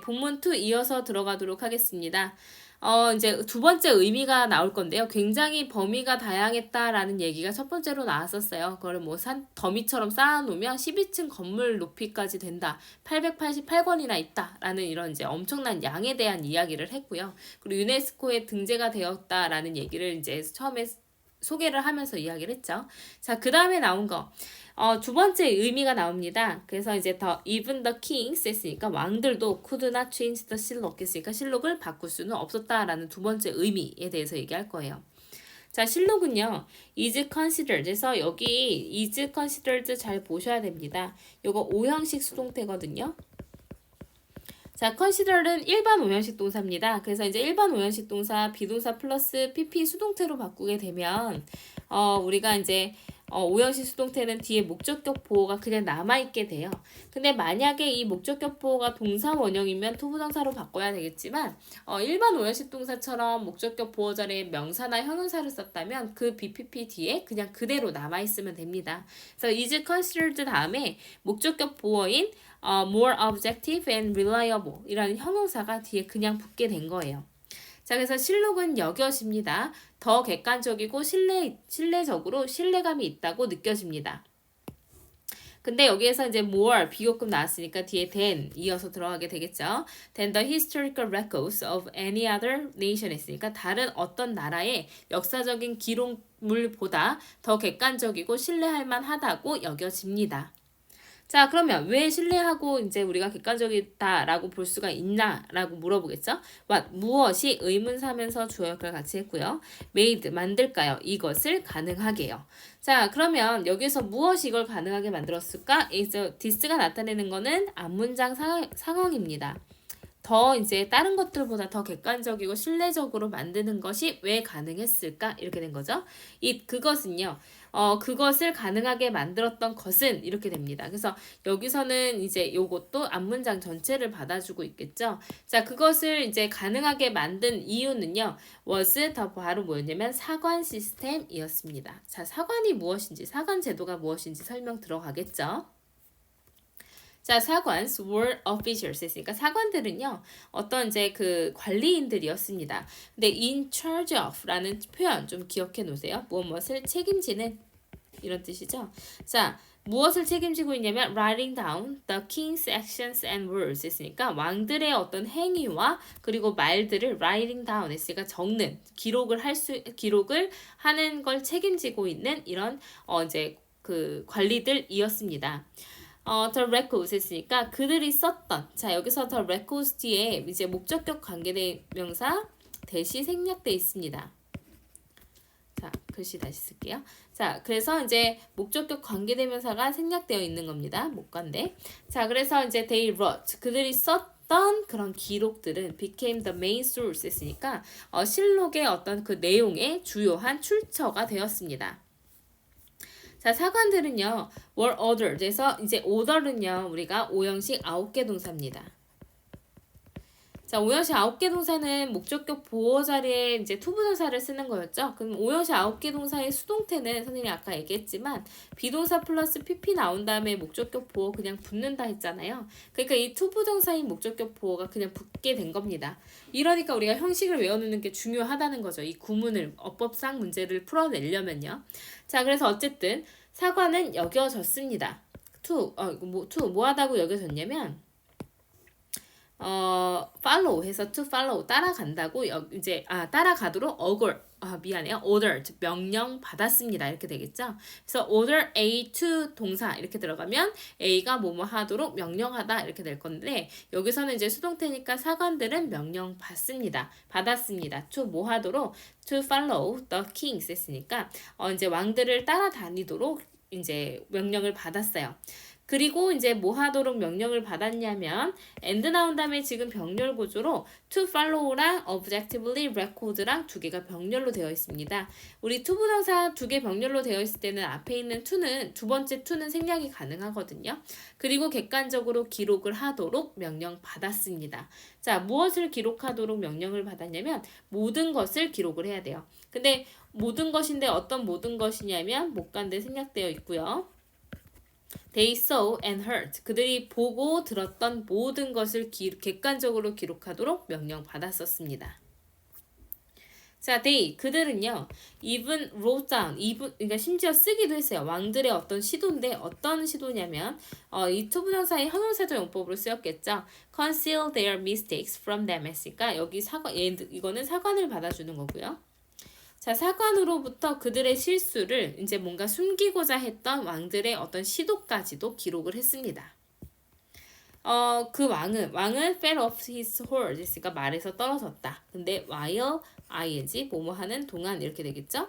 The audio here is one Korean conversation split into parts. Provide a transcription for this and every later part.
본문 2 이어서 들어가도록 하겠습니다. 이제 두 번째 의미가 나올 건데요. 굉장히 범위가 다양했다라는 얘기가 첫 번째로 나왔었어요. 그걸 뭐 더미처럼 쌓아놓으면 12층 건물 높이까지 된다. 888권이나 있다라는 이런 이제 엄청난 양에 대한 이야기를 했고요. 그리고 유네스코에 등재가 되었다라는 얘기를 이제 처음에 소개를 하면서 이야기를 했죠. 자, 그 다음에 나온 거. 두 번째 의미가 나옵니다. 그래서 이제 even the kings 했으니까 왕들도 could not change the 실록 했으니까 실록을 바꿀 수는 없었다라는 두 번째 의미에 대해서 얘기할 거예요. 자, 실록은요, is considered. 그래서 여기 is considered 잘 보셔야 됩니다. 요거 오형식 수동태거든요. 자, consider는 일반 오형식 동사입니다. 그래서 이제 일반 오형식 동사 비동사 플러스 pp 수동태로 바꾸게 되면 우리가 이제 오형식 수동태는 뒤에 목적격 보호가 그냥 남아있게 돼요. 근데 만약에 이 목적격 보호가 동사 원형이면 투부정사로 바꿔야 되겠지만 일반 오형식 동사처럼 목적격 보호 자리에 명사나 형용사를 썼다면 그 BPP 뒤에 그냥 그대로 남아있으면 됩니다. 그래서 is considered 다음에 목적격 보호인 more objective and reliable 이라는 형용사가 뒤에 그냥 붙게 된 거예요. 자, 그래서 실록은 여겨집니다. 더 객관적이고 신뢰적으로 신뢰감이 있다고 느껴집니다. 근데 여기에서 이제 more 비교급 나왔으니까 뒤에 than 이어서 들어가게 되겠죠. than the historical records of any other nation 했으니까 다른 어떤 나라의 역사적인 기록물보다 더 객관적이고 신뢰할 만하다고 여겨집니다. 자, 그러면 왜 신뢰하고 이제 우리가 객관적이다라고 볼 수가 있나라고 물어보겠죠? what 무엇이 의문사면서 주어 역할을 같이 했고요. made 만들까요? 이것을 가능하게요. 자, 그러면 여기서 무엇이 이걸 가능하게 만들었을까? this가 나타내는 거는 앞문장 상황입니다. 더 이제 다른 것들보다 더 객관적이고 신뢰적으로 만드는 것이 왜 가능했을까? 이렇게 된 거죠. 그것은요. 그것을 가능하게 만들었던 것은 이렇게 됩니다. 그래서 여기서는 이제 요것도 앞문장 전체를 받아주고 있겠죠. 자, 그것을 이제 가능하게 만든 이유는요. was 더 바로 뭐였냐면 사관 시스템이었습니다. 자, 사관이 무엇인지, 사관 제도가 무엇인지 설명 들어가겠죠. 자, 사관s were officials 했으니까 사관들은요, 어떤 이제 그 관리인들이었습니다. 근데 in charge of 라는 표현 좀 기억해 놓으세요. 무엇을 책임지는 이런 뜻이죠. 자, 무엇을 책임지고 있냐면 writing down the king's actions and words 했으니까 왕들의 어떤 행위와 그리고 말들을 writing down 했으니까 적는 기록을 하는 걸 책임지고 있는 이런 이제 그 관리들이었습니다. the records 했으니까 그들이 썼던 자 여기서 the records 뒤에 이제 목적격 관계대명사 대시 생략돼 있습니다. 자 글씨 다시 쓸게요. 자 그래서 이제 목적격 관계대명사가 생략되어 있는 겁니다. 목관대. 자 그래서 이제 they wrote 그들이 썼던 그런 기록들은 became the main source 했으니까 실록의 어떤 그 내용의 주요한 출처가 되었습니다. 자, 사관들은요, were ordered. 그래서 이제 order는요, 우리가 오형식 9개 동사입니다. 자, 오형식 9개 동사는 목적격 보호 자리에 이제 투부정사를 쓰는 거였죠. 그럼 오형식 9개 동사의 수동태는 선생님이 아까 얘기했지만 비동사 플러스 pp 나온 다음에 목적격 보호 그냥 붙는다 했잖아요. 그러니까 이 투부정사인 목적격 보호가 그냥 붙게 된 겁니다. 이러니까 우리가 형식을 외워놓는 게 중요하다는 거죠. 이 구문을 어법상 문제를 풀어내려면요. 자, 그래서 어쨌든 사과는 여겨졌습니다. 뭐 하다고 여겨졌냐면 follow 해서 to follow 따라간다고 이제 따라가도록 order 명령 받았습니다 이렇게 되겠죠. 그래서 order A to 동사 이렇게 들어가면 A가 뭐뭐 하도록 명령하다 이렇게 될 건데 여기서는 이제 수동태니까 사관들은 명령 받았습니다. to 뭐 하도록 to follow the kings 했으니까 이제 왕들을 따라다니도록 이제 명령을 받았어요. 그리고 이제 뭐 하도록 명령을 받았냐면 and 나온 다음에 지금 병렬 구조로 to follow랑 objectively record랑 두 개가 병렬로 되어 있습니다. 우리 투부정사 두 개 병렬로 되어 있을 때는 앞에 있는 to는 두 번째 to는 생략이 가능하거든요. 그리고 객관적으로 기록을 하도록 명령 받았습니다. 자, 무엇을 기록하도록 명령을 받았냐면 모든 것을 기록을 해야 돼요. 근데 모든 것인데 어떤 모든 것이냐면 목관대 생략되어 있고요. They saw and heard. 그들이 보고 들었던 모든 것을 객관적으로 기록하도록 명령받았었습니다. 자, they 그들은요. even wrote down. 그러니까 심지어 쓰기도 했어요. 왕들의 어떤 시도인데 어떤 시도냐면 이 투부정사의 형용사적 용법으로 쓰였겠죠. conceal their mistakes from them 했으니까 여기 이거는 사관을 받아주는 거고요. 자, 사관으로부터 그들의 실수를 이제 뭔가 숨기고자 했던 왕들의 어떤 시도까지도 기록을 했습니다. 그 왕은 fell off his horse 했으니까 말에서 떨어졌다. 근데 while ing 뭐뭐 하는 동안 이렇게 되겠죠?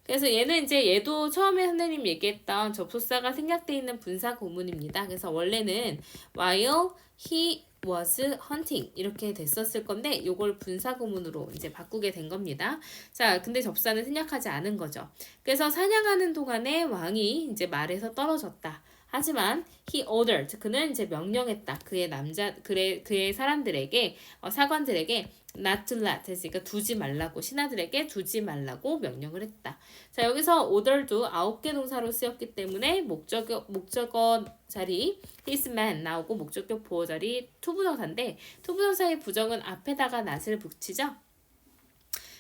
그래서 얘도 처음에 선생님 얘기했던 접속사가 생략되어 있는 분사 구문입니다. 그래서 원래는 while he was hunting 이렇게 됐었을 건데 요걸 분사 구문으로 이제 바꾸게 된 겁니다. 자, 근데 접사는 생략하지 않은 거죠. 그래서 사냥하는 동안에 왕이 이제 말에서 떨어졌다. 하지만 he ordered 그는 이제 명령했다. 그의 사람들에게 사관들에게 not to let 했으니까 두지 말라고 신하들에게 두지 말라고 명령을 했다. 자, 여기서 order도 9개 동사로 쓰였기 때문에 목적어 자리 his man 나오고 목적격 보호 자리 투부정사인데 투부정사의 부정은 앞에다가 not을 붙이죠.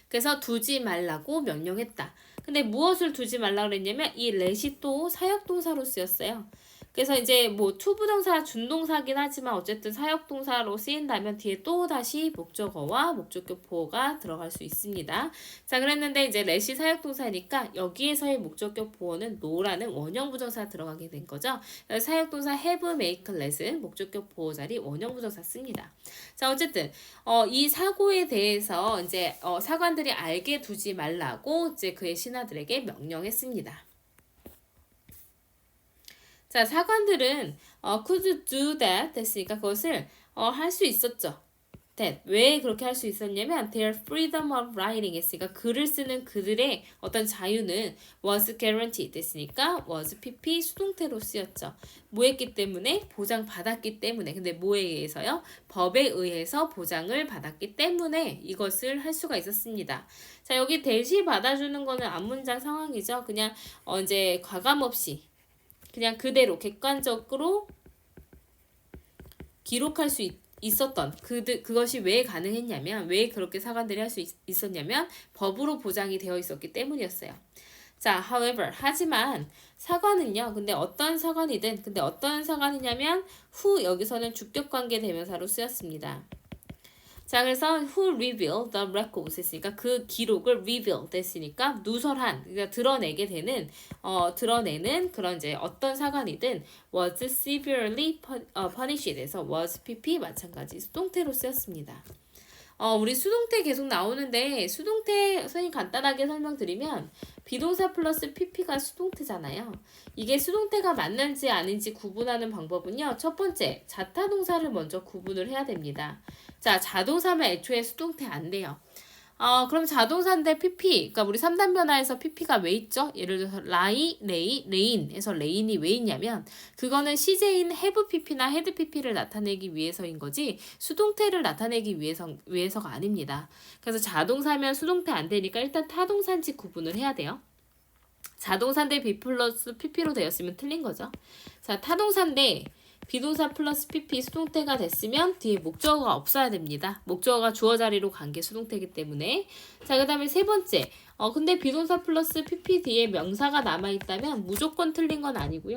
그래서 두지 말라고 명령했다. 근데 무엇을 두지 말라고 그랬냐면 이 let이 또 사역동사로 쓰였어요. 그래서 이제 뭐 투부정사 준동사긴 하지만 어쨌든 사역동사로 쓰인다면 뒤에 또 다시 목적어와 목적격 보호가 들어갈 수 있습니다. 자, 그랬는데 이제 let이 사역동사니까 여기에서의 목적격 보호는 no라는 원형 부정사 들어가게 된 거죠. 사역동사 have, make, let은 목적격 보호 자리 원형 부정사 씁니다. 자, 어쨌든 이 사고에 대해서 이제 사관들이 알게 두지 말라고 이제 그의 신하들에게 명령했습니다. 자, 사관들은 could do that 됐으니까 그것을 할 수 있었죠. that. 왜 그렇게 할 수 있었냐면 their freedom of writing 했으니까 글을 쓰는 그들의 어떤 자유는 was guaranteed 됐으니까 was pp 수동태로 쓰였죠. 뭐 했기 때문에? 보장받았기 때문에. 근데 뭐에 의해서요? 법에 의해서 보장을 받았기 때문에 이것을 할 수가 있었습니다. 자, 여기 대시 받아주는 거는 앞문장 상황이죠. 그냥 이제 과감없이 그냥 그대로 객관적으로 기록할 수 있었던 그것이 왜 가능했냐면 왜 그렇게 사관들이 할 수 있었냐면 법으로 보장이 되어 있었기 때문이었어요. 자, however 하지만 사관은요. 근데 어떤 사관이냐면 who 여기서는 주격관계 대명사로 쓰였습니다. 자, 그래서 who revealed the records 했으니까 그 기록을 reveal 됐으니까 누설한, 그러니까 드러내는 그런 이제 어떤 사관이든 was severely punished 해서 was pp 마찬가지 수동태로 쓰였습니다. 우리 수동태 계속 나오는데 수동태 선생님 간단하게 설명드리면 비동사 플러스 pp가 수동태잖아요. 이게 수동태가 맞는지 아닌지 구분하는 방법은요. 첫 번째, 자타동사를 먼저 구분을 해야 됩니다. 자, 자동사면 애초에 수동태 안 돼요. 그럼 자동사인데 pp, 그러니까 우리 3단 변화에서 pp가 왜 있죠? 예를 들어서 라이, 레이, 레인 해서 레인이 왜 있냐면 그거는 시제인 have pp나 had pp를 나타내기 위해서인 거지 수동태를 나타내기 위해서가 아닙니다. 그래서 자동사면 수동태 안 되니까 일단 타동사인지 구분을 해야 돼요. 자동사인데 be 플러스 pp로 되었으면 틀린 거죠. 자, 타동사인데 비동사 플러스 pp 수동태가 됐으면 뒤에 목적어가 없어야 됩니다. 목적어가 주어 자리로 간 게 수동태이기 때문에. 자, 그 다음에 세 번째. 근데 비동사 플러스 pp 뒤에 명사가 남아있다면 무조건 틀린 건 아니고요.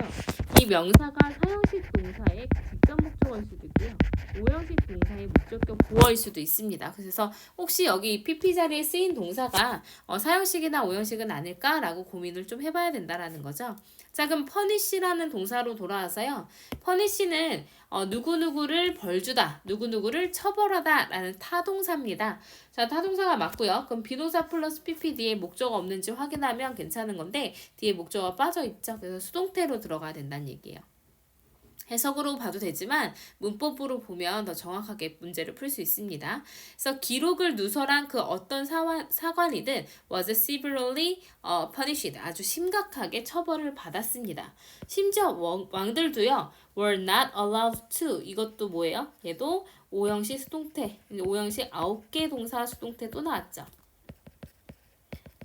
이 명사가 사형식 동사의 직접 목적어일 수도 있고요. 오형식 동사의 목적격 보어일 수도 있습니다. 그래서 혹시 여기 pp 자리에 쓰인 동사가 사형식이나 오형식은 아닐까라고 고민을 좀 해봐야 된다라는 거죠. 자, 그럼 punish라는 동사로 돌아와서요. punish는 누구누구를 벌주다, 누구누구를 처벌하다 라는 타동사입니다. 자, 타동사가 맞고요. 그럼 비동사 플러스 pp 뒤에 목적어 없는지 확인하면 괜찮은 건데 뒤에 목적어가 빠져있죠. 그래서 수동태로 들어가야 된다는 얘기예요. 해석으로 봐도 되지만 문법으로 보면 더 정확하게 문제를 풀 수 있습니다. 그래서 기록을 누설한 그 어떤 사관이든 was severely punished 아주 심각하게 처벌을 받았습니다. 심지어 왕들도요 were not allowed to 이것도 뭐예요? 얘도 오형식 수동태, 오형식 9개 동사 수동태 또 나왔죠.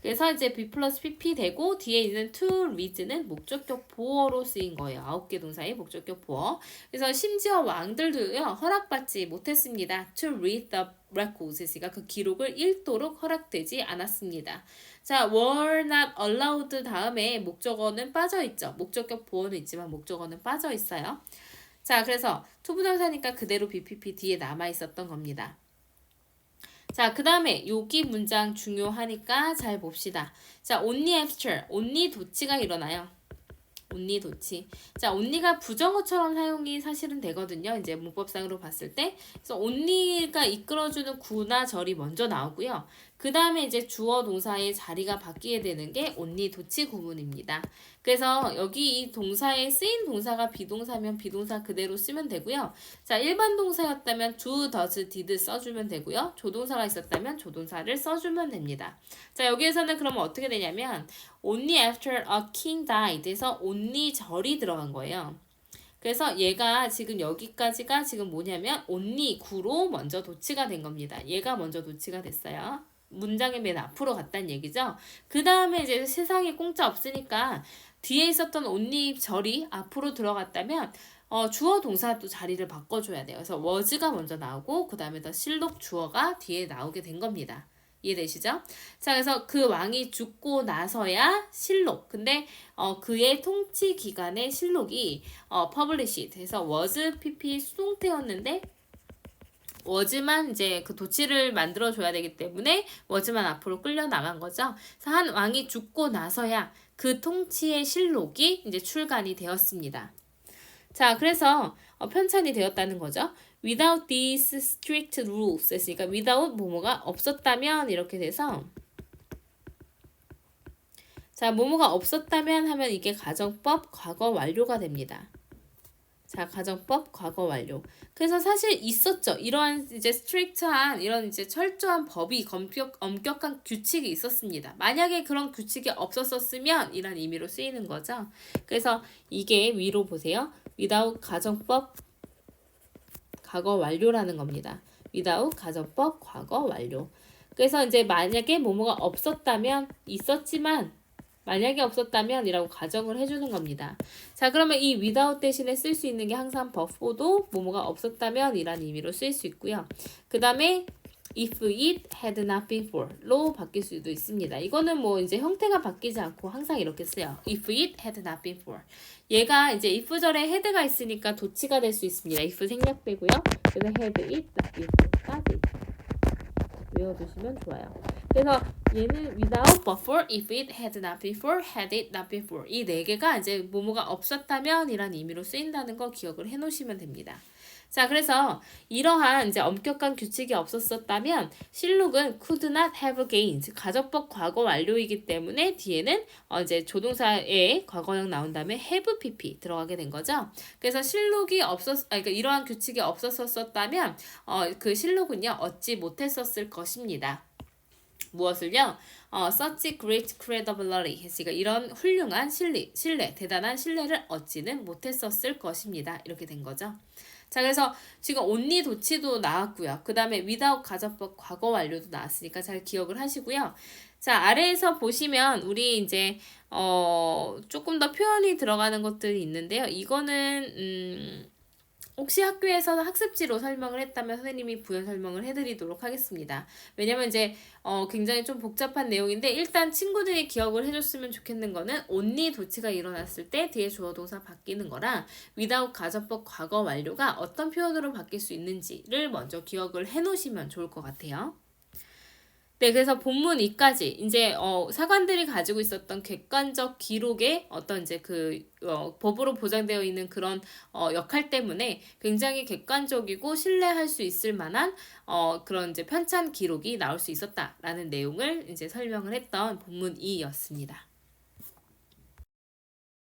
그래서 이제 be 플러스 pp 되고 뒤에 있는 to read는 목적격 보어로 쓰인 거예요. 9개 동사의 목적격 보어. 그래서 심지어 왕들도요. 허락받지 못했습니다. to read the records. 그러니까 그 기록을 읽도록 허락되지 않았습니다. 자, were not allowed 다음에 목적어는 빠져있죠. 목적격 보어는 있지만 목적어는 빠져있어요. 자, 그래서 투부정사니까 그대로 BPP 뒤에 남아있었던 겁니다. 자, 그 다음에 여기 문장 중요하니까 잘 봅시다. 자, only after, only 도치가 일어나요. only 도치. 자, only가 부정어처럼 사용이 사실은 되거든요. 이제 문법상으로 봤을 때. 그래서 only가 이끌어주는 구나 절이 먼저 나오고요. 그 다음에 이제 주어 동사의 자리가 바뀌게 되는 게 only 도치 구문입니다. 그래서 여기 이 동사에 쓰인 동사가 비동사면 비동사 그대로 쓰면 되고요. 자, 일반 동사였다면 do, does, did 써주면 되고요. 조동사가 있었다면 조동사를 써주면 됩니다. 자, 여기에서는 그러면 어떻게 되냐면 only after a king died 에서 only 절이 들어간 거예요. 그래서 얘가 지금 여기까지가 지금 뭐냐면 only 구로 먼저 도치가 된 겁니다. 얘가 먼저 도치가 됐어요. 문장의 맨 앞으로 갔다는 얘기죠. 그 다음에 이제 세상에 공짜 없으니까 뒤에 있었던 only 절이 앞으로 들어갔다면 주어 동사도 자리를 바꿔줘야 돼요. 그래서 was가 먼저 나오고 그 다음에 더 실록 주어가 뒤에 나오게 된 겁니다. 이해되시죠? 자, 그래서 그 왕이 죽고 나서야 실록. 근데 그의 통치 기간의 실록이 published 해서 was pp 수동태였는데 was만 이제 그 도치를 만들어 줘야 되기 때문에 was만 앞으로 끌려 나간 거죠. 그래서 한 왕이 죽고 나서야 그 통치의 실록이 이제 출간이 되었습니다. 자, 그래서 편찬이 되었다는 거죠. Without these strict rules 했으니까 without 뭐뭐가 없었다면 이렇게 돼서 자, 뭐뭐가 없었다면 하면 이게 가정법 과거 완료가 됩니다. 자, 가정법 과거 완료. 그래서 사실 있었죠. 이러한 이제 스트릭트한 이런 이제 철저한 법이 엄격한 규칙이 있었습니다. 만약에 그런 규칙이 없었었으면 이란 의미로 쓰이는 거죠. 그래서 이게 위로 보세요. without 가정법 과거 완료라는 겁니다. without 가정법 과거 완료. 그래서 이제 만약에 뭐뭐가 없었다면 있었지만 만약에 없었다면 이라고 가정을 해주는 겁니다. 자, 그러면 이 without 대신에 쓸 수 있는 게 항상 before도 뭐뭐가 없었다면 이란 의미로 쓰일 수 있고요. 그 다음에 if it had not been for로 바뀔 수도 있습니다. 이거는 뭐 이제 형태가 바뀌지 않고 항상 이렇게 써요. if it had not been for. 얘가 이제 if절에 had가 있으니까 도치가 될 수 있습니다. if 생략되고요. 그래서 had it not been for까지 외워두시면 좋아요. 그래서 얘는 without but for, if it had not been for, had it not been for 이 네 개가 이제 뭐뭐가 없었다면 이란 의미로 쓰인다는 거 기억을 해 놓으시면 됩니다. 자, 그래서 이러한 이제 엄격한 규칙이 없었다면 실록은 could not have gained 가정법 과거 완료이기 때문에 뒤에는 이제 조동사의 과거형 나온 다음에 have pp 들어가게 된 거죠. 그래서 실록이 그러니까 이러한 규칙이 없었다면 그 실록은요 얻지 못했었을 것입니다. 무엇을요? such great credibility 그러니까 이런 훌륭한 신뢰, 대단한 신뢰를 얻지는 못했었을 것입니다. 이렇게 된 거죠. 자, 그래서 지금 only 도치도 나왔고요. 그 다음에 without 가정법 과거 완료도 나왔으니까 잘 기억을 하시고요. 자, 아래에서 보시면 우리 이제 조금 더 표현이 들어가는 것들이 있는데요. 이거는 혹시 학교에서 학습지로 설명을 했다면 선생님이 부연 설명을 해드리도록 하겠습니다. 왜냐면 이제 굉장히 좀 복잡한 내용인데 일단 친구들이 기억을 해줬으면 좋겠는 거는 only 도치가 일어났을 때 뒤에 주어 동사 바뀌는 거랑 without 가정법 과거 완료가 어떤 표현으로 바뀔 수 있는지를 먼저 기억을 해놓으시면 좋을 것 같아요. 네, 그래서 본문 2까지 이제 사관들이 가지고 있었던 객관적 기록의 어떤 이제 법으로 보장되어 있는 그런 역할 때문에 굉장히 객관적이고 신뢰할 수 있을 만한 그런 이제 편찬 기록이 나올 수 있었다라는 내용을 이제 설명을 했던 본문 2였습니다.